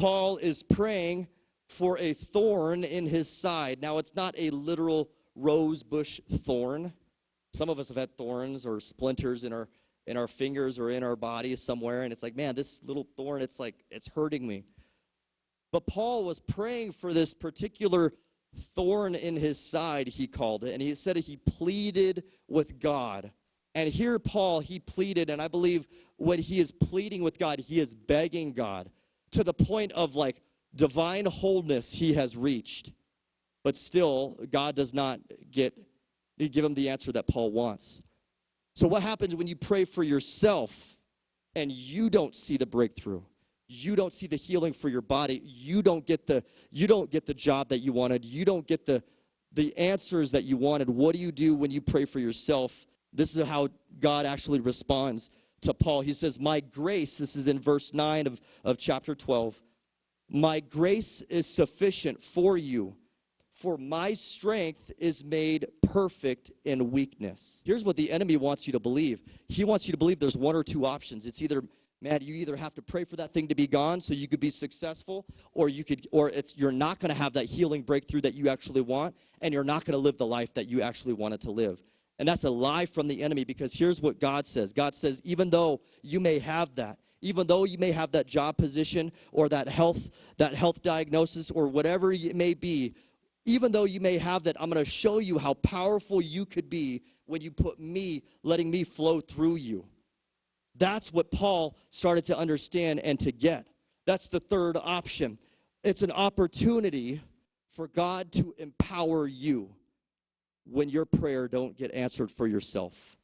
Paul is praying for a thorn in his side. Now, it's not a literal rose bush thorn. Some of us have had thorns or splinters in our fingers or in our bodies somewhere, and it's like, man, this little thorn, it's hurting me. But Paul was praying for this particular thorn in his side, he called it, and he said he pleaded with God. And here Paul, he pleaded, and I believe when he is pleading with God, he is begging God to the point of like divine wholeness he has reached. But still, God does not give him the answer that Paul wants. So what happens when you pray for yourself and you don't see the breakthrough? You don't see the healing for your body. You don't get the job that you wanted. You don't get the answers that you wanted. What do you do when you pray for yourself? This is how God actually responds to Paul. He says, my grace, this is in verse 9 of chapter 12, my grace is sufficient for you, for my strength is made perfect in weakness. Here's what the enemy wants you to believe. He wants you to believe there's one or two options. It's either, man, you either have to pray for that thing to be gone so you could be successful, or you're not going to have that healing breakthrough that you actually want, and you're not going to live the life that you actually wanted to live. And that's a lie from the enemy, because here's what God says. God says, even though you may have that, even though you may have that job position or that health diagnosis or whatever it may be, even though you may have that, I'm going to show you how powerful you could be when you put me, letting me flow through you. That's what Paul started to understand and to get. That's the third option. It's an opportunity for God to empower you when your prayer don't get answered for yourself.